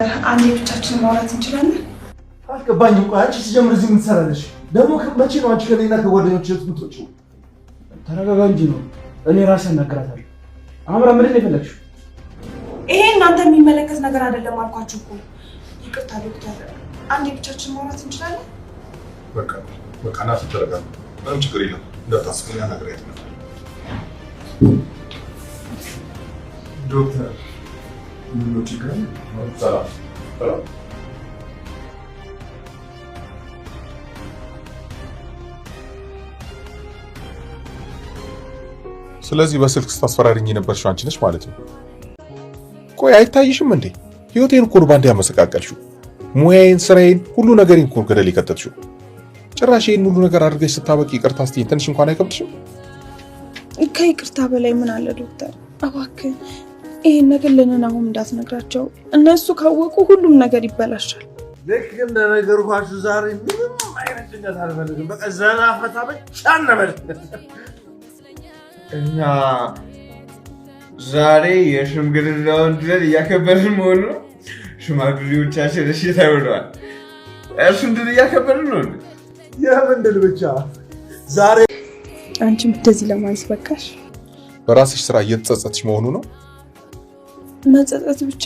አንዴ ብቻችንን ማውራት እንችላለን? አልገባኝም። ቆይ አንቺ ሲጀምር እዚህ ምን ትሰራለሽ? ደግሞ መቼ ነው አንቺ ከኔና ከጓደኞችሽ የምትወጪው? ተረጋጋ እንጂ ነው። እኔ ራሴ አናግራታለሁ። አምራ ምንድን ነው የፈለግሽው? ይሄ እናንተ የሚመለከት ነገር አይደለም አልኳችሁ እኮ። ይቅርታ ዶክተር፣ አንዴ ብቻችንን ማውራት እንችላለን? በቃ ናት ተረጋጋ። ምንም ችግር የለም። እንዳታስበኛ ነገር አይደለም። ዶክተር ምን ችግር አለ? ሰላም ስለዚህ በስልክ ስታስፈራሪኝ የነበርሽው አንቺ ነሽ ማለት ነው? ቆይ አይታይሽም እንዴ? ህይወቴን እኮ ነው ባንዴ ያመሰቃቀልሽው። ሙያዬን፣ ስራዬን፣ ሁሉ ነገሬን እኮ ገደል የከተትሽው። ጭራሽ ይሄን ሁሉ ነገር አድርገሽ ስታበቂ ይቅርታ ስትይኝ ትንሽ እንኳን አይከብድሽም? ከይቅርታ በላይ ምን አለ ዶክተር? እባክህ ይሄን ነገር ለነናሁም እንዳትነግራቸው። እነሱ ካወቁ ሁሉም ነገር ይበላሻል። ልክ እንደ ነገርኳችሁ ዛሬ ምንም አይነት ጭንቀት አልፈልግም። በቃ ዘና ፈታ ብቻ እንበል። እና ዛሬ የሽምግልናውን ድል እያከበርን መሆኑ ሽማግሌዎቻችን እሺ ተብለዋል። እሱን ድል እያከበርን ነው። የምን ድል ብቻ? ዛሬ አንቺም እንደዚህ ለማለት በቃሽ? በራስሽ ስራ እየተጸጸትሽ መሆኑ ነው? መጸጸት ብቻ?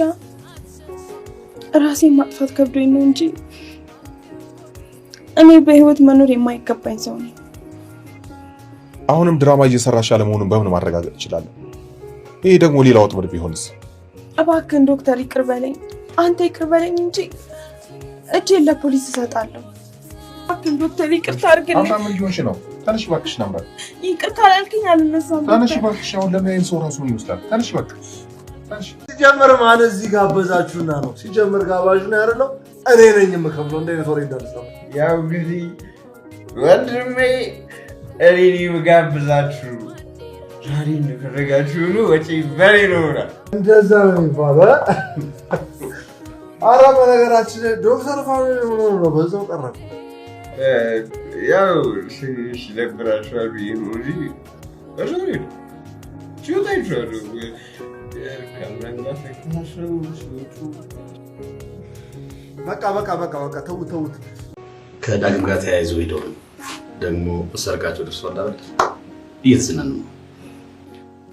ራሴን ማጥፋት ከብዶኝ ነው እንጂ እኔ በህይወት መኖር የማይገባኝ ሰው ነኝ። አሁንም ድራማ እየሰራሽ ያለመሆኑን በምን ማረጋገጥ እችላለሁ? ይሄ ደግሞ ሌላ ወጥመድ ቢሆንስ? እባክህን ዶክተር ይቅር በለኝ። አንተ ይቅር በለኝ እንጂ እጄን ለፖሊስ እሰጣለሁ። እባክህን ዶክተር ይቅርታ አድርግልኝ። አሁን ምን ሊሆንሽ ነው? ተነሽ እባክሽ ነበር። ይቅርታ አላልከኝ አልነሳም። ተነሽ እባክሽ። አሁን ለምን ሰው ራሱን ይወስዳል? ተነሽ እባክሽ። ተነሽ። ሲጀምር ማለት እዚህ ጋበዛችሁና ነው። ሲጀምር ጋባዥ ነው ያለው። እኔ ነኝ የምከፍለው። እንደ አይነት ወሬ እንዳልሰማ። ያው እንግዲህ ወንድሜ እኔ የምጋብዛችሁ ዛሬ እንደፈለጋችሁ ነው። ወጪ በሬ ነው። እንደዛ ነው የሚባለው። ኧረ በነገራችን ዶክተር ፋሚሊ ምን ነው በዛው ቀረ። ያው ትንሽ ይደብራችኋል ብዬ ነው እንጂ በዛሬ ነው ችሎታችኋለሁ። በቃ ተውት። ከዳግም ጋር ተያይዞ ሄደው ደግሞ ሰርጋቸው ደርሷል አይደል? እየተዝናኑ ነው።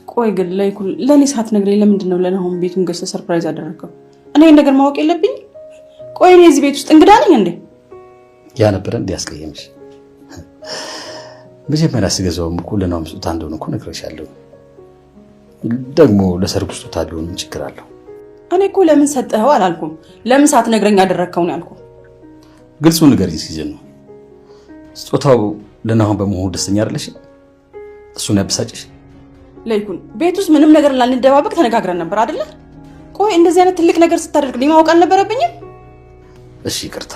ቆይ ግን ለይኩን ለኔ ሳትነግረኝ ለምንድን ነው ለናሁም ቤቱን ገዝተህ ሰርፕራይዝ አደረገው? እኔ ነገር ማወቅ የለብኝም? ቆይ እኔ እዚህ ቤት ውስጥ እንግዳ ነኝ እንዴ? ያ ነበር እንዴ ያስቀየምሽ? መጀመሪያ ስገዛውም እኮ ለናሁም ስጦታ እንደሆነ እኮ ነግሬሻለሁ። ደግሞ ለሰርጉ ስጦታ ቢሆን ምን ችግር አለው? እኔ እኮ ለምን ሰጠኸው አላልኩም። ለምን ሳትነግረኝ አደረከው ነው ያልኩህ። ግልጹን ንገሪኝ ሲጀን ነው። ስጦታው ለናሁም በመሆኑ ደስተኛ አይደለሽ? እሱን ያበሳጭሽ? ለይኩን ቤት ውስጥ ምንም ነገር ላንደባበቅ ተነጋግረን ነበር አይደለ? ቆይ እንደዚህ አይነት ትልቅ ነገር ስታደርግልኝ ማወቅ አልነበረብኝም? እሺ ይቅርታ።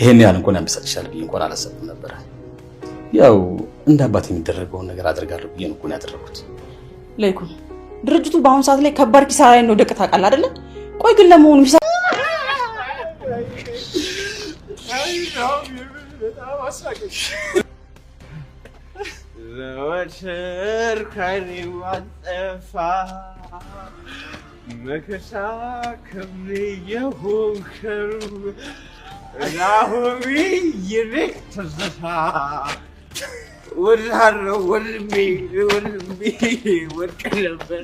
ይሄን ያህል እንኳን ያበሳጭሻል ብዬ እንኳን አላሰብኩም ነበር። ያው እንደ አባት የሚደረገውን ነገር አደርጋለሁ ብዬ ነው ያደረኩት። ለይኩን ድርጅቱ በአሁኑ ሰዓት ላይ ከባድ ኪሳራ ላይ ነው። ደቅ ታውቃለህ አይደለ? ቆይ ግን ለመሆኑ ዘወትር ከኔ ዋጠፋ መከታ ክብሬ የሆንከው ናሆሚ ይልቅ ትዝታ ወድሃለሁ ወንድሜ ወድቅ ነበር።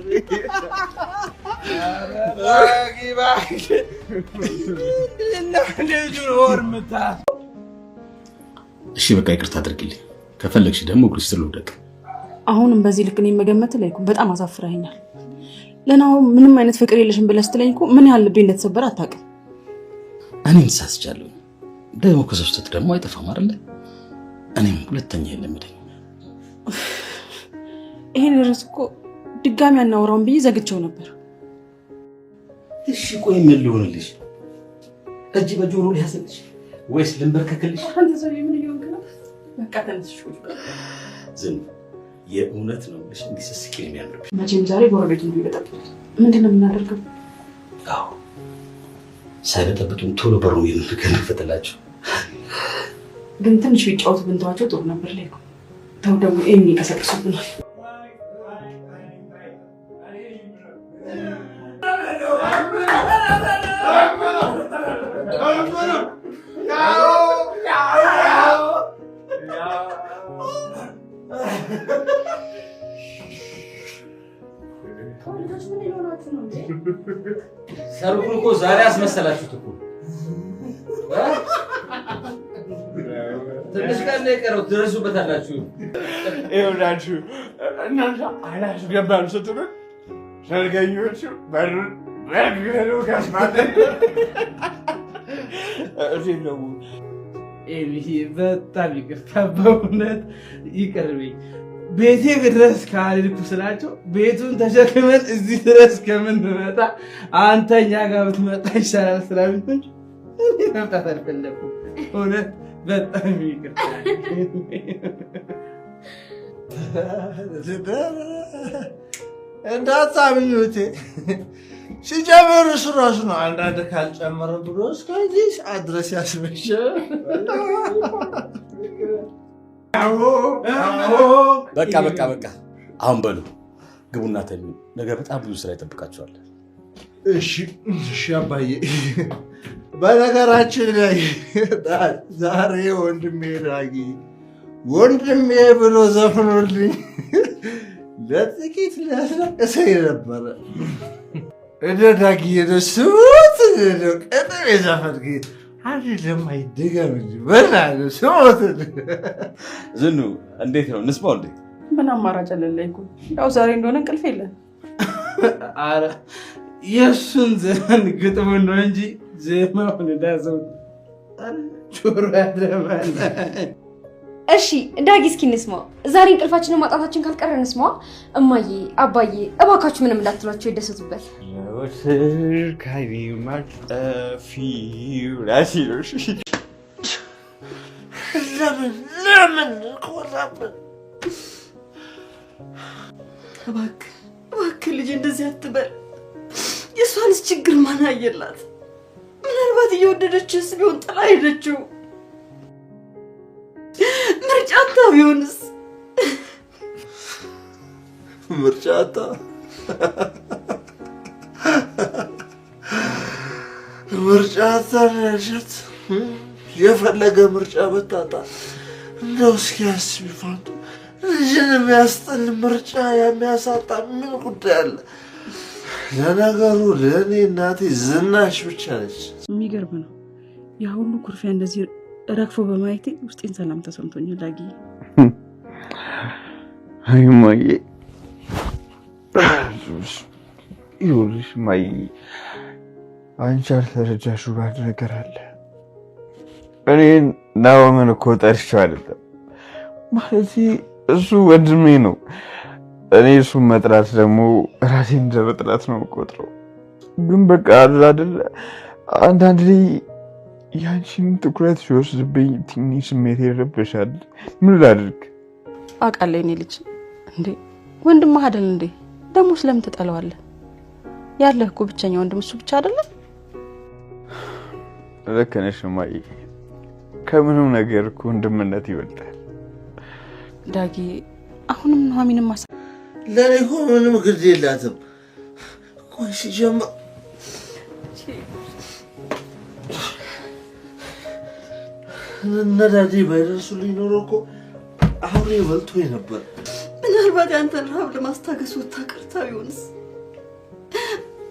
እሺ በቃ ይቅርታ አድርግልኝ። ከፈለግሽ ደግሞ እግርሽ ስር ልውደቅ። አሁንም በዚህ ልክ እኔን መገመት ላይ በጣም አሳፍረኸኛል። ለናሁም ምንም አይነት ፍቅር የለሽም ብለህ ስትለኝ እኮ ምን ያህል ልቤ እንደተሰበረ አታውቅም። እኔም ተሳስቻለሁ። ደግሞ ከሰው ስህተት ደግሞ አይጠፋም አይደለ? እኔም ሁለተኛ የለምደኝ። ይሄን ርዕስ እኮ ድጋሚ አናወራውን ብዬ ዘግቼው ነበር። እሺ ቆይ ምን ልሆንልሽ? እጅ በጆሮ ሊያስልሽ ወይስ ልንበርከክልሽ? አንተ ሰው ምን ይሆንክ ነው? በቃ ተነስሽ። ዝም የእውነት ነው ልሽ እንዲስስኪ ነው የሚያምርብሽ። መቼም ዛሬ ጎረቤት ነው ይበጠብጣል። ምንድን ነው የምናደርገው? አዎ ሳይበጠብጡን ቶሎ በሩን የምንከፍትላቸው። ግን ትንሽ ቢጫወቱ ብንተዋቸው ጥሩ ነበር። ላይ ተው ደግሞ ኤሚ ይቀሰቅሱብናል። ሰርጉን እኮ ዛሬ አስመሰላችሁት እኮ ትንሽ ቀን ነው የቀረው ትደርሱበታላችሁ ይኸውላችሁ እናንተ አላስገባም ስትሉ ሰርገኞቹ በሩን በርግረው ካስማተን እዚህ ነው በጣም ይቅርታ በእውነት ይቅርብኝ ቤቴ ድረስ ካልኩ ስላቸው ቤቱን ተሸክመን እዚህ ድረስ ከምንመጣ አንተኛ ጋር ብትመጣ ይሻላል ስላልኩኝ መምጣት አልፈለኩም እውነት በጣም ይቅርታ እንዳታምኙት ሲጀምር እሱ ራሱ ነው አንዳንድ ካልጨመረ ብሎ እስከዚህ ሰዓት ድረስ ያስመሸ በቃ አሁን በሉ ግቡና ተኙ ነገ በጣም ብዙ ስራ ይጠብቃችኋል እሺ አባዬ በነገራችን ላይ ዛሬ ወንድሜ ብሎ ዘፍኖልኝ ለጥቂት ሊያስለቅሰኝ ነበረ እደ ዳጊዬ ነው ስሙት ቀጠር የዘፈንክ አንድ ለማይደገም በላለ ስሙት ዝኑ እንዴት ነው እንስማው እንዴ ምን አማራጭ አለልኝ ያው ዛሬ እንደሆነ እንቅልፍ የለም አረ የሱን ዘፈን ግጥሙ ነው እንጂ ዜማውን ዳዘው ጆሮ ያደማል እሺ ዳጊ እስኪ እንስማው ዛሬ እንቅልፋችንን ማጣታችን ካልቀረ እንስማው እማዬ አባዬ እባካችሁ ምንም እንዳትሏቸው ይደሰቱበት ካይ ማጣፊው ራሲሎሽ ለምን ኮራበት እባክህ ልጅ እንደዚህ አትበል የሷንስ ችግር ማን አየላት ምናልባት እየወደደችስ ቢሆን ጥላ ሄደችው ምርጫታ ቢሆንስ ምርጫታ ነሽት የፈለገ ምርጫ በታጣ እንደው እስኪ አስቢ ፋንቱ ልጅን የሚያስጠል ምርጫ የሚያሳጣ ምን ጉዳይ አለ ለነገሩ ለእኔ እናቴ ዝናሽ ብቻ ነች የሚገርም ነው ያ ሁሉ ኩርፊያ እንደዚህ ረግፎ በማየቴ ውስጤን ሰላም ተሰምቶኛል ዳጊ አይ ማዬ ይኸውልሽ ማዬ አንቺ አልተረዳሽው ባድ ነገር አለ እኔ ናወምን እኮ ጠርቼው አይደለም ማለት እሱ ወንድሜ ነው እኔ እሱን መጥራት ደግሞ ራሴን እንደ መጥራት ነው የምቆጥረው ግን በቃ አይደል አንዳንዴ ያንቺን ትኩረት ሲወስድብኝ ትንሽ ስሜት ይረበሻል ምን ላድርግ አውቃለሁ እኔ ልጅ እንዴ ወንድምህ አይደል እንዴ ደግሞ ስለምን ተጣለዋለህ ያለህ እኮ ብቸኛ ወንድም እሱ ብቻ አይደለም ልክ ነሽ ማዬ ከምንም ነገር እኮ ወንድምነት ይበልጣል ዳጊ አሁንም ኑሐሚንም ለኔ እኮ ምንም ግድ የላትም ቆይ ሲጀምር ነዳዲ ባይደርሱልኝ ኖሮ እኮ አሁን በልቶኝ ነበር ምናልባት ያንተን ረሃብ ለማስታገስ ወጣ ቀርታ ቢሆንስ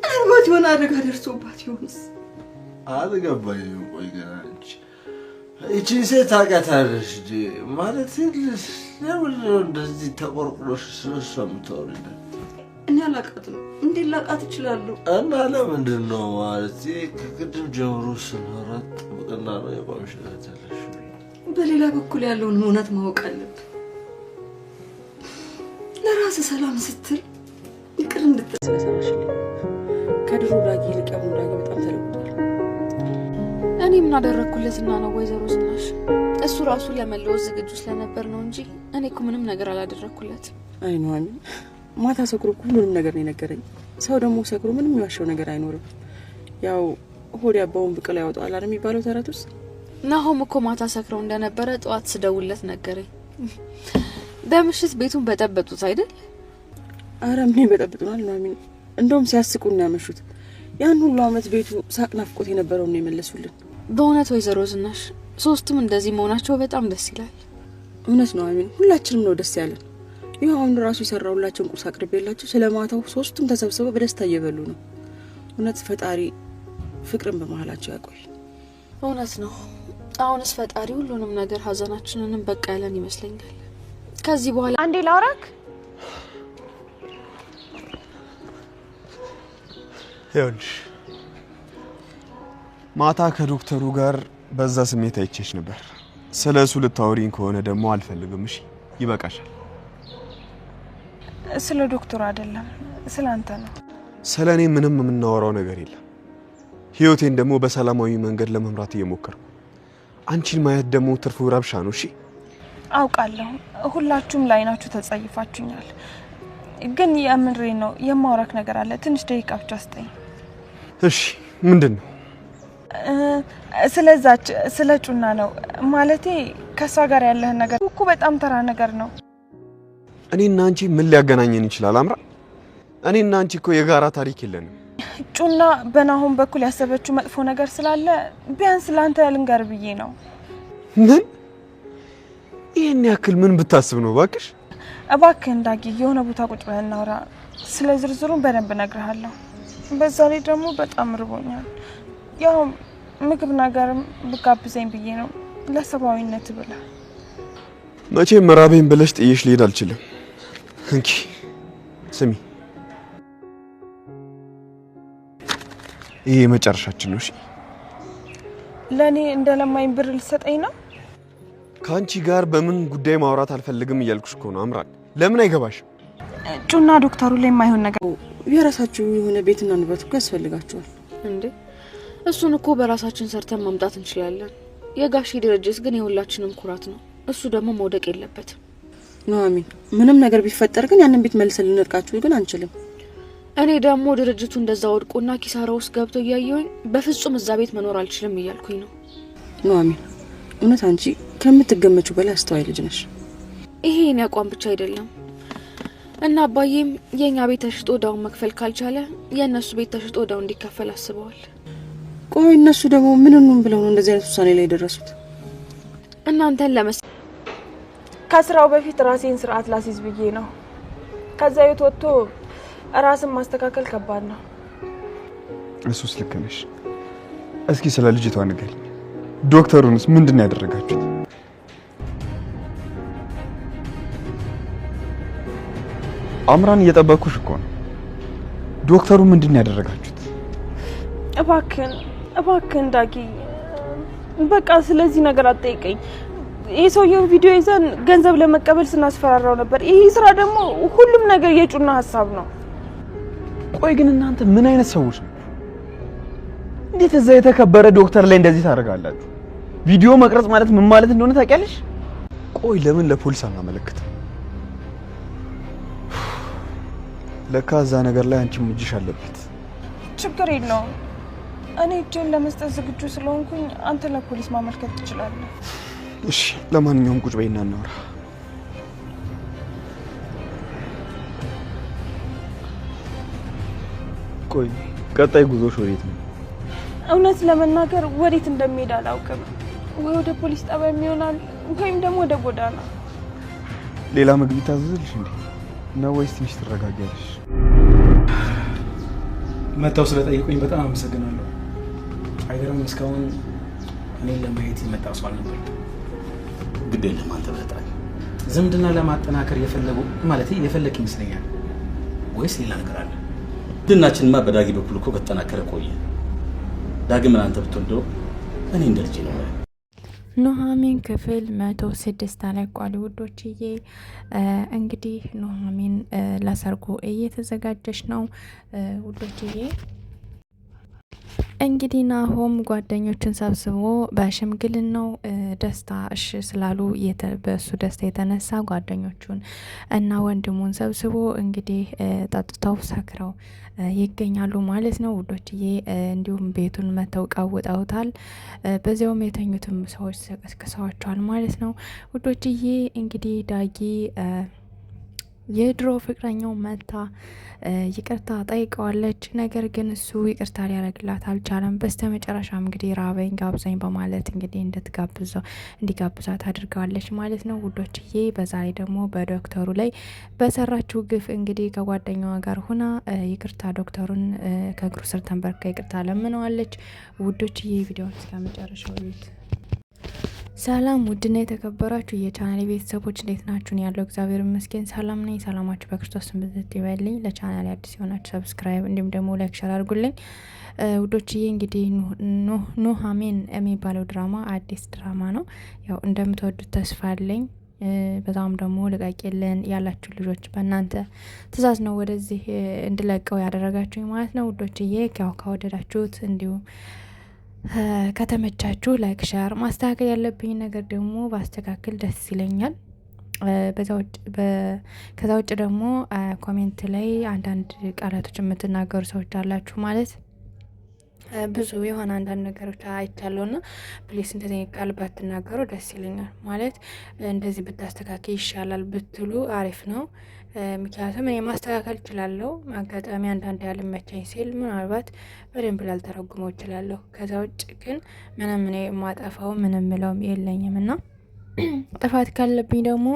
ምናልባት የሆነ አደጋ ደርሶባት ይሆንስ አልገባኝም ቆይ ገና እቺ ሴት ታውቃታለሽ ማለት ለምን እንደዚህ ተቆርቁሮሽ ስለሷ የምታወሪኝ እኔ አላውቃትም እንዴት ላውቃት እችላለሁ እና ለምንድን ነው ማለት ከቅድም ጀምሮ ስናወራ ጥብቅና ነው የቋምሽለታለሽ በሌላ በኩል ያለውን እውነት ማወቅ አለብህ ለራስህ ሰላም ስትል ይቅር እንድትሰራሽልኝ ከድሮ ዳጊ ይልቅ ያሁኑ ዳጊ በጣም ተለውጧል እኔ ምን አደረኩለትና ነው ወይዘሮ ዝናሽ እሱ ራሱ ለመለወጥ ዝግጁ ስለነበር ነው እንጂ እኔ እኮ ምንም ነገር አላደረኩለት አይ ኑሐሚን ማታ ሰክሮ ሁሉንም ነገር ነው የነገረኝ ሰው ደግሞ ሰክሮ ምንም የሚዋሸው ነገር አይኖርም ያው ሆድ ያባውን ብቅል ያወጣዋል አይደል የሚባለው ተረቱስ ናሆም እኮ ማታ ሰክረው እንደነበረ ጠዋት ስደውለት ነገረኝ በምሽት ቤቱን በጠበጡት አይደል አረ ምን በጠብጡናል ኑሐሚን እንደውም ሲያስቁና ያመሹት ያን ሁሉ አመት ቤቱ ሳቅ ናፍቆት የነበረው ነው የመለሱልን በእውነት ወይዘሮ ዝናሽ ሶስቱም እንደዚህ መሆናቸው በጣም ደስ ይላል እውነት ነው አሚን ሁላችንም ነው ደስ ያለን ይሄው አሁን ራሱ ይሰራውላቸው ቁርስ አቅርቤላችሁ ስለማታው ሶስቱም ተሰብስበው በደስታ እየበሉ ነው እውነት ፈጣሪ ፍቅርን በመሃላቸው ያቆይ። እውነት ነው። አሁንስ ፈጣሪ ሁሉንም ነገር ሀዘናችንንም በቃ ያለን ይመስለኛል። ከዚህ በኋላ አንዴ ላውራክ። ይኸውልሽ ማታ ከዶክተሩ ጋር በዛ ስሜት አይቼሽ ነበር። ስለሱ ልታወሪኝ ከሆነ ደግሞ አልፈልግም። እሺ ይበቃሻል። ስለ ዶክተሩ አይደለም ስለ አንተ ነው። ስለ እኔ ምንም የምናወራው ነገር የለም። ህይወቴን ደግሞ በሰላማዊ መንገድ ለመምራት እየሞከርኩ፣ አንቺን ማየት ደግሞ ትርፉ ረብሻ ነው። እሺ አውቃለሁ፣ ሁላችሁም ላይናችሁ ተጸይፋችሁኛል። ግን የምሬ ነው የማወራክ ነገር አለ። ትንሽ ደቂቃ ብቻ ስጠኝ። እሺ ምንድን ነው? ስለዛች ስለ ጩና ነው ማለቴ። ከሷ ጋር ያለህን ነገር እኮ በጣም ተራ ነገር ነው። እኔና አንቺ ምን ሊያገናኘን ይችላል አምራ? እኔና አንቺ እኮ የጋራ ታሪክ የለንም። ጩና በናሆም በኩል ያሰበችው መጥፎ ነገር ስላለ ቢያንስ ላንተ ልንገር ብዬ ነው። ምን? ይሄን ያክል ምን ብታስብ ነው? ባክሽ እባክህ እንዳጊ የሆነ ቦታ ቁጭ ብለን እናውራ። ስለ ዝርዝሩን በደንብ እነግርሃለሁ። በዛ ላይ ደግሞ በጣም ርቦኛል። ያው ምግብ ነገርም ብጋብዘኝ ብዬ ነው ለሰብአዊነት ብለ። መቼም መራቤን ብለሽ ጥዬሽ ልሄድ አልችልም። እንኪ ስሚ፣ ይሄ መጨረሻችን ነው። እሺ ለኔ እንደለማኝ ብር ልሰጠኝ ነው? ካንቺ ጋር በምን ጉዳይ ማውራት አልፈልግም እያልኩሽ እኮ ነው አምራን። ለምን አይገባሽም? ጩና ዶክተሩ ላይ የማይሆን ነገር የራሳችሁ የሆነ ቤትና ንብረት እኮ ያስፈልጋችኋል እንዴ? እሱን እኮ በራሳችን ሰርተን ማምጣት እንችላለን። የጋሺ ድርጅት ግን የሁላችንም ኩራት ነው። እሱ ደግሞ መውደቅ የለበትም። ኑሐሚን፣ ምንም ነገር ቢፈጠር ግን ያንን ቤት መልሰን ልንርቃችሁ ግን አንችልም። እኔ ደግሞ ድርጅቱ እንደዛ ወድቆና ኪሳራ ውስጥ ገብቶ እያየሁኝ በፍጹም እዛ ቤት መኖር አልችልም እያልኩኝ ነው። ኑሐሚን፣ እውነት አንቺ ከምትገመቹ በላይ አስተዋይ ልጅ ነሽ። ይሄ የኔ አቋም ብቻ አይደለም እና አባዬም የኛ ቤት ተሽጦ ዳውን መክፈል ካልቻለ የእነሱ ቤት ተሽጦ ዳውን እንዲከፈል አስበዋል። ቆይ እነሱ ደግሞ ምንኑን ብለው ነው እንደዚህ አይነት ውሳኔ ላይ የደረሱት? እናንተን ከስራው በፊት ራሴን ስርዓት ላስይዝ ብዬ ነው። ከዛ ቤት ወጥቶ ራስን ማስተካከል ከባድ ነው። እሱስ ልክ ነሽ። እስኪ ስለ ልጅቷ ንገሪኝ። ዶክተሩንስ ምንድን ነው ያደረጋችሁት? አምራን እየጠበቅኩሽ እኮ ነው። ዶክተሩ ምንድን ነው ያደረጋችሁት? እባክህን ዳጊ፣ በቃ ስለዚህ ነገር አትጠይቀኝ። የሰውየው ቪዲዮ ይዘን ገንዘብ ለመቀበል ስናስፈራራው ነበር። ይሄ ስራ ደግሞ ሁሉም ነገር የጩና ሀሳብ ነው። ቆይ ግን እናንተ ምን አይነት ሰዎች ነው? እንዴት እዛ የተከበረ ዶክተር ላይ እንደዚህ ታደርጋላችሁ? ቪዲዮ መቅረጽ ማለት ምን ማለት እንደሆነ ታውቂያለሽ? ቆይ ለምን ለፖሊስ አናመለክትም? ለካ እዛ ነገር ላይ አንቺም እጅሽ አለበት። ችግር የለውም። እኔ እጄን ለመስጠት ዝግጁ ስለሆንኩኝ አንተ ለፖሊስ ማመልከት ትችላለህ። እሺ፣ ለማንኛውም ቁጭ በይና እናውራ። ቆይ ቀጣይ ጉዞሽ ወዴት ነው? እውነት ለመናገር ወዴት እንደሚሄድ አላውቅም። ወይ ወደ ፖሊስ ጣቢያ ይሆናል ወይም ደግሞ ወደ ጎዳና። ሌላ ምግብ ይታዘዝልሽ እንዴ? ነው ወይስ ትንሽ ትረጋጊያለሽ? መጣው ስለጠየቁኝ በጣም አመሰግናለሁ። አይገርም፣ እስካሁን እኔን ለማየት የመጣ ሰው አልነበረም። ግድ የለም አንተ በጣም ዝምድና ለማጠናከር የፈለግ ይመስለኛል። ወይስ ሌላ ነገር አለ? ዝምድናችንማ በዳጊ በኩል እኮ ከተጠናከረ ቆየ። ዳግምን አንተ ብትወልደው እኔ እንደ ልጄ ነው። ኑሐሚን ክፍል 106 ተለቋል ውዶችዬ። እንግዲህ ኑሐሚን ለሰርጉ እየተዘጋጀች ነው ውዶችዬ። እንግዲህ ናሆም ጓደኞችን ሰብስቦ በሽምግልናው ደስታ እሺ ስላሉ በሱ ደስታ የተነሳ ጓደኞቹን እና ወንድሙን ሰብስቦ እንግዲህ ጠጥተው ሰክረው ይገኛሉ ማለት ነው ውዶችዬ። እንዲሁም ቤቱን መተው ቀውጠውታል። በዚያውም የተኙትም ሰዎች ቀስቅሰዋቸዋል ማለት ነው ውዶችዬ። እንግዲህ ዳጊ የድሮ ፍቅረኛው መታ ይቅርታ ጠይቀዋለች። ነገር ግን እሱ ይቅርታ ሊያደርግላት አልቻለም። በስተመጨረሻም እንግዲህ ራበኝ ጋብዛኝ በማለት እንግዲህ እንዲጋብዛት አድርገዋለች ማለት ነው ውዶችዬ። በዛሬ ደግሞ በዶክተሩ ላይ በሰራችው ግፍ እንግዲህ ከጓደኛዋ ጋር ሁና ይቅርታ ዶክተሩን ከእግሩ ስር ተንበርካ ይቅርታ ለምነዋለች ውዶችዬ። ቪዲዮውን እስከ መጨረሻው እዩት። ሰላም ውድና የተከበራችሁ የቻናሌ ቤተሰቦች እንዴት ናችሁ? ያለው እግዚአብሔር ይመስገን ሰላም ነኝ። ሰላማችሁ በክርስቶስ ብዝት ይበልኝ። ለቻናሌ አዲስ የሆናችሁ ሰብስክራይብ እንዲሁም ደግሞ ላይክ ሸር አድርጉልኝ ውዶችዬ። እንግዲህ ኑሃሚን የሚባለው ድራማ አዲስ ድራማ ነው። ያው እንደምትወዱት ተስፋ አለኝ። በጣም ደግሞ ልቀቂልን ያላችሁ ልጆች በእናንተ ትእዛዝ ነው ወደዚህ እንድለቀው ያደረጋችሁኝ ማለት ነው ውዶችዬ። ያው ከወደዳችሁት እንዲሁም ከተመቻችሁ ላይክ ሸር፣ ማስተካከል ያለብኝ ነገር ደግሞ ባስተካክል ደስ ይለኛል። ከዛ ውጭ ደግሞ ኮሜንት ላይ አንዳንድ ቃላቶች የምትናገሩ ሰዎች አላችሁ ማለት ብዙ የሆነ አንዳንድ ነገሮች አይቻለሁ ና ፕሊስ እንደዚህ ቃል ባትናገሩ ደስ ይለኛል። ማለት እንደዚህ ብታስተካከል ይሻላል ብትሉ አሪፍ ነው። ምክንያቱም እኔ ማስተካከል እችላለሁ። አጋጣሚ አንዳንድ ያልመቻኝ ሲል ምናልባት በደንብ ላልተረጉመው እችላለሁ። ከዛ ውጭ ግን ምንም እኔ የማጠፋው ምንም ምለውም የለኝም እና ጥፋት ካለብኝ ደግሞ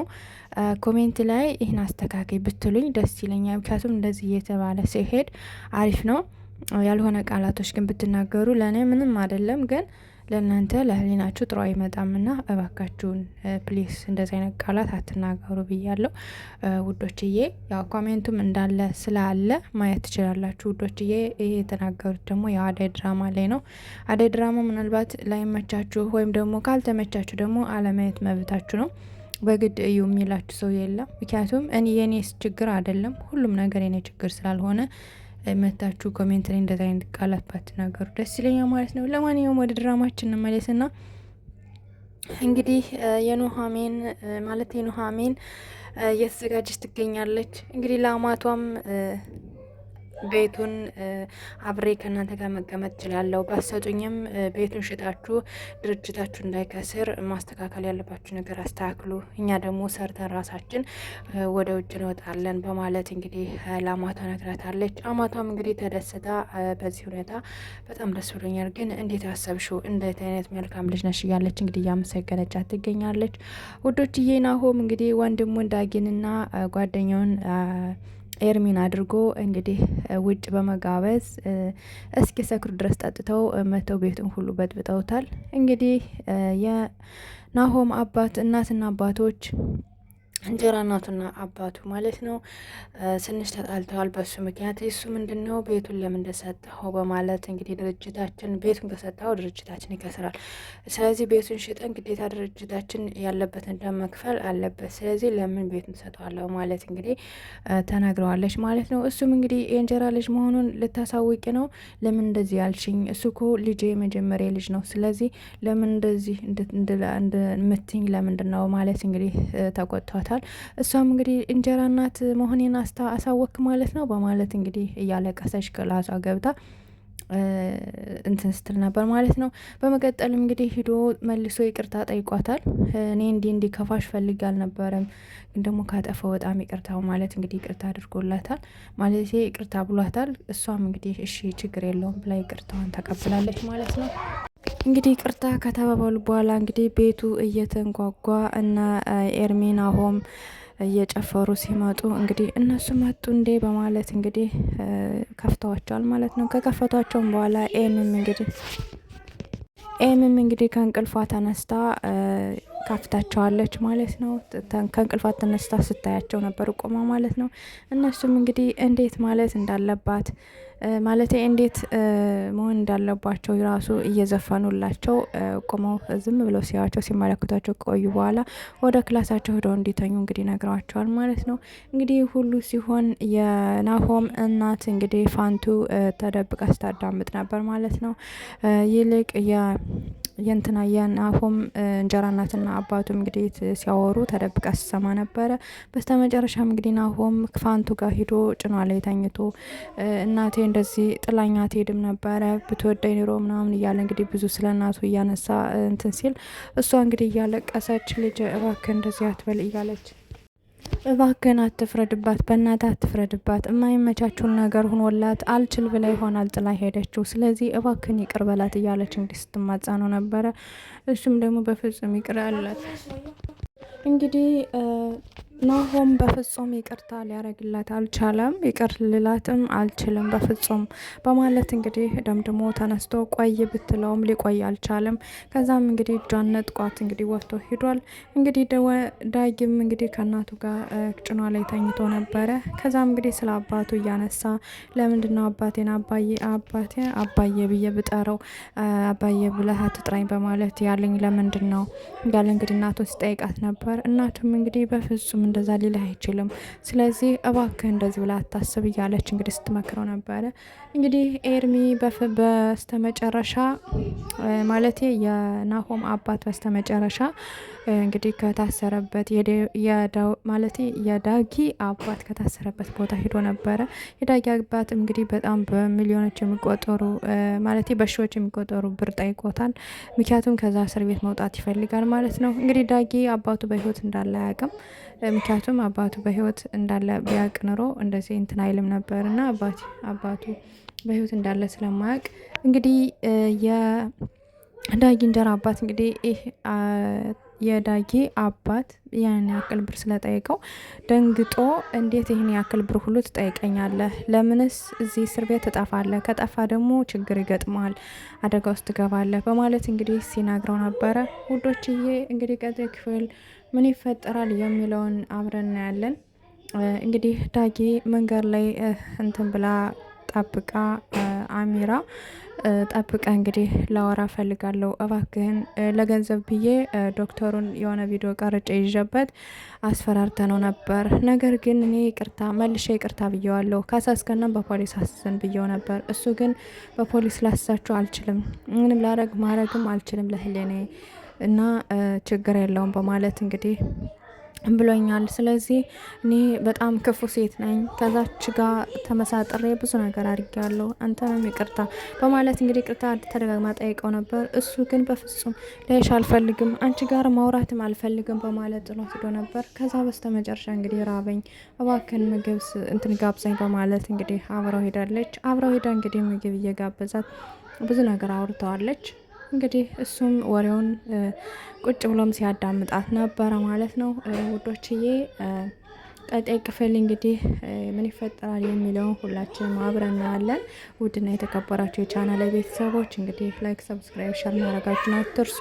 ኮሜንት ላይ ይህን አስተካከል ብትሉኝ ደስ ይለኛል። ምክንያቱም እንደዚህ እየተባለ ሲሄድ አሪፍ ነው። ያልሆነ ቃላቶች ግን ብትናገሩ ለእኔ ምንም አይደለም፣ ግን ለእናንተ ለህሊናችሁ ጥሩ አይመጣምና እባካችሁን ፕሊስ እንደዚህ አይነት ቃላት አትናገሩ ብያለሁ ውዶችዬ። ያው ኮሜንቱም እንዳለ ስላለ ማየት ትችላላችሁ ውዶችዬ። ይሄ የተናገሩት ደግሞ የአደይ ድራማ ላይ ነው። አደይ ድራማ ምናልባት ላይመቻችሁ ወይም ደግሞ ካልተመቻችሁ ደግሞ አለማየት መብታችሁ ነው። በግድ እዩ የሚላችሁ ሰው የለም። ምክንያቱም የኔ ችግር አይደለም፣ ሁሉም ነገር የኔ ችግር ስላልሆነ መታችሁ ኮሜንት ላይ እንደዛ አይነት ቃላት ባትናገሩ ደስ ይለኛል ማለት ነው። ለማንኛውም ወደ ድራማችን እንመለስና እንግዲህ የኑሃሚን እየተዘጋጀች ትገኛለች። እንግዲህ ለአማቷም ቤቱን አብሬ ከእናንተ ጋር መቀመጥ እችላለሁ፣ ባሰጡኝም ቤቱን ሽጣችሁ ድርጅታችሁ እንዳይከስር ማስተካከል ያለባችሁ ነገር አስተካክሉ፣ እኛ ደግሞ ሰርተን ራሳችን ወደ ውጭ እንወጣለን በማለት እንግዲህ ለአማቷ ነግራታለች። አማቷም እንግዲህ ተደስታ በዚህ ሁኔታ በጣም ደስ ብሎኛል፣ ግን እንዴት ያሰብሽው እንዴት አይነት መልካም ልጅ ነሽ እያለች እንግዲህ እያመሰገነቻት ትገኛለች ውዶችዬ። ናሆም እንግዲህ ወንድሙን ዳጊንና ጓደኛውን ኤርሚን አድርጎ እንግዲህ ውጭ በመጋበዝ እስኪ ሰክሩ ድረስ ጠጥተው መተው ቤቱን ሁሉ በጥብጠውታል። እንግዲህ የናሆም እናትና አባቶች እንጀራ እናቱና አባቱ ማለት ነው ትንሽ ተጣልተዋል በሱ ምክንያት። እሱ ምንድነው ቤቱን ለምን እንደሰጠው በማለት እንግዲህ ቤቱን ከሰጠው ድርጅታችን ይከስራል፣ ስለዚህ ቤቱን ሽጠን ግዴታ ድርጅታችን ያለበትን ደም መክፈል አለበት፣ ስለዚህ ለምን ቤቱን ሰጠዋለሁ ማለት እንግዲህ ተናግረዋለች ማለት ነው። እሱም እንግዲህ የእንጀራ ልጅ መሆኑን ልታሳውቂ ነው፣ ለምን እንደዚህ ያልሽኝ? እሱ እኮ ልጄ የመጀመሪያ ልጅ ነው፣ ስለዚህ ለምን እንደዚህ እንደምትኝ ለምንድን ነው ማለት እንግዲህ ተቆጥቷታል። እሷም እንግዲህ እንጀራ እናት መሆኔን አሳወክ ማለት ነው በማለት እንግዲህ እያለቀሰች ክላሷ ገብታ እንትን ስትል ነበር ማለት ነው። በመቀጠልም እንግዲህ ሂዶ መልሶ ይቅርታ ጠይቋታል። እኔ እንዲህ ከፋሽ ፈልጌ አልነበረም፣ ግን ደግሞ ካጠፋው በጣም ይቅርታው ማለት እንግዲህ ይቅርታ አድርጎላታል ማለት ይቅርታ ብሏታል። እሷም እንግዲህ እሺ ችግር የለውም ብላ ይቅርታዋን ተቀብላለች ማለት ነው። እንግዲህ ቅርታ ከተባባሉ በኋላ እንግዲህ ቤቱ እየተንጓጓ እና ኤርሚን ናሆም እየጨፈሩ ሲመጡ እንግዲህ እነሱ መጡ እንዴ በማለት እንግዲህ ከፍተዋቸዋል ማለት ነው። ከከፈቷቸውም በኋላ ኤምም እንግዲህ ከእንቅልፏ ተነስታ ካፍታቸዋለች ማለት ነው። ከእንቅልፏ ተነስታ ስታያቸው ነበር ቆማ ማለት ነው። እነሱም እንግዲህ እንዴት ማለት እንዳለባት ማለት እንዴት መሆን እንዳለባቸው ራሱ እየዘፈኑላቸው ቆመው ዝም ብለው ሲያዋቸው ሲመለከቷቸው ቆዩ። በኋላ ወደ ክላሳቸው ሄደው እንዲተኙ እንግዲህ ነግረዋቸዋል ማለት ነው። እንግዲህ ሁሉ ሲሆን የናሆም እናት እንግዲህ ፋንቱ ተደብቃ ስታዳምጥ ነበር ማለት ነው። ይልቅ የእንትና የናሆም እንጀራ እናትና አባቱም እንግዲህ ሲያወሩ ተደብቃ ሲሰማ ነበረ። በስተመጨረሻም እንግዲህ ናሆም ፋንቱ ጋር ሂዶ ጭኗ ላይ ተኝቶ እናቴ እንደዚህ ጥላኛ ትሄድም ነበረ ብትወደኝ ኑሮ ምናምን እያለ እንግዲህ ብዙ ስለ እናቱ እያነሳ እንትን ሲል እሷ እንግዲህ እያለቀሰች ልጅ እባክህ እንደዚህ አትበል እያለች እባክህን አትፍረድባት፣ በእናትህ አትፍረድባት። የማይመቻችውን ነገር ሆኖላት አልችል ብላ ይሆናል ጥላ ሄደችው። ስለዚህ እባክህን ይቅር በላት እያለች እንግዲህ ስትማጸነው ነበረ። እሱም ደግሞ በፍጹም ይቅር አላት። እንግዲህ ናሆም በፍጹም ይቅርታ ሊያረግላት አልቻለም። ይቅር ልላትም አልችልም በፍጹም በማለት እንግዲህ ደምድሞ ተነስቶ ቆይ ብትለውም ሊቆይ አልቻለም። ከዛም እንግዲህ እጇን ነጥቋት እንግዲህ ወጥቶ ሂዷል። እንግዲህ ዳጊም እንግዲህ ከእናቱ ጋር ጭኗ ላይ ተኝቶ ነበረ። ከዛም እንግዲህ ስለ አባቱ እያነሳ ለምንድነው አባቴን አባዬ ብዬ ብጠረው አባዬ ብለህ አትጥራኝ በማለት ያለኝ ለምንድን ነው ያለ እንግዲህ እናቱን ሲጠይቃት ነበር። እናቱም እንግዲህ በፍጹም እንደዛ ሊልህ አይችልም፣ ስለዚህ እባክህ እንደዚህ ብላ አታስብ እያለች እንግዲህ ስትመክረው ነበረ። እንግዲህ ኤርሚ በስተመጨረሻ ማለቴ የናሆም አባት በስተመጨረሻ እንግዲህ ከታሰረበት ማለቴ የዳጊ አባት ከታሰረበት ቦታ ሄዶ ነበረ። የዳጊ አባት እንግዲህ በጣም በሚሊዮኖች የሚቆጠሩ ማለቴ በሺዎች የሚቆጠሩ ብር ጠይቆታል። ምክንያቱም ከዛ እስር ቤት መውጣት ይፈልጋል ማለት ነው። እንግዲህ ዳጊ አባቱ በህይወት እንዳለ አያውቅም። ምክንያቱም አባቱ በህይወት እንዳለ ቢያውቅ ኖሮ እንደዚህ እንትን አይልም ነበርና አባቱ በህይወት እንዳለ ስለማያውቅ እንግዲህ የዳጊ እንጀራ አባት እንግዲህ የዳጊ አባት ያን ያክል ብር ስለጠየቀው ደንግጦ እንዴት ይህን ያክል ብር ሁሉ ትጠይቀኛለህ? ለምንስ እዚህ እስር ቤት ትጠፋለህ? ከጠፋ ደግሞ ችግር ይገጥማል፣ አደጋ ውስጥ ትገባለህ በማለት እንግዲህ ሲናግረው ነበረ። ውዶችዬ እንግዲህ ቀጣይ ክፍል ምን ይፈጠራል የሚለውን አብረን እናያለን። እንግዲህ ዳጊ መንገድ ላይ እንትን ብላ ጠብቃ አሚራ ጠብቃ እንግዲህ ላወራ ፈልጋለሁ እባክህን ለገንዘብ ብዬ ዶክተሩን የሆነ ቪዲዮ ቀርጬ ይዤበት አስፈራርተ ነው ነበር። ነገር ግን እኔ መልሼ ይቅርታ ብዬዋለሁ። ካሳስከና በፖሊስ አስሰን ብዬው ነበር። እሱ ግን በፖሊስ ላሳችሁ አልችልም፣ ምንም ማረግም አልችልም ለህሌኔ እና ችግር የለውም በማለት እንግዲህ ብሎኛል። ስለዚህ እኔ በጣም ክፉ ሴት ነኝ፣ ከዛች ጋር ተመሳጥሬ ብዙ ነገር አድርጌያለሁ፣ አንተንም ይቅርታ በማለት እንግዲህ ይቅርታ ተደጋግማ ጠይቀው ነበር። እሱ ግን በፍጹም ላይሽ አልፈልግም፣ አንቺ ጋር ማውራትም አልፈልግም በማለት ጥሎ ሄዶ ነበር። ከዛ በስተመጨረሻ እንግዲህ ራበኝ፣ እባክህን ምግብ እንትን ጋብዘኝ በማለት እንግዲህ አብረው ሄዳለች። አብረው ሄዳ እንግዲህ ምግብ እየጋበዛት ብዙ ነገር አውርተዋለች። እንግዲህ እሱም ወሬውን ቁጭ ብሎም ሲያዳምጣት ነበረ ማለት ነው። ውዶችዬ ቀጣይ ክፍል እንግዲህ ምን ይፈጠራል የሚለውን ሁላችንም አብረን እናያለን። ውድና የተከበራችሁ የቻናል ቤተሰቦች እንግዲህ ላይክ፣ ሰብስክራይብ፣ ሼር ማድረጋችሁን አትርሱ።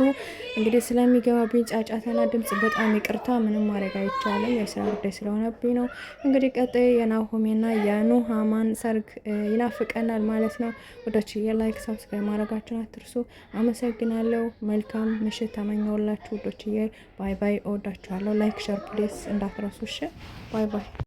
እንግዲህ ስለሚገባብኝ ጫጫታና ድምጽ በጣም ይቅርታ፣ ምንም ማድረግ አይቻልም፣ የስራ ጉዳይ ስለሆነብኝ ነው። እንግዲህ ቀጣይ የናሆሜና የኑሃማን ሰርግ ይናፍቀናል ማለት ነው። ውዶችዬ ላይክ፣ ሰብስክራይብ ማድረጋችሁን አትርሱ። አመሰግናለሁ። መልካም ምሽት ተመኘውላችሁ ውዶችዬ። ባይ ባይ። እወዳችኋለሁ። ላይክ ሼር ፕሌስ እንዳትረሱ። እሺ ባይ ባይ።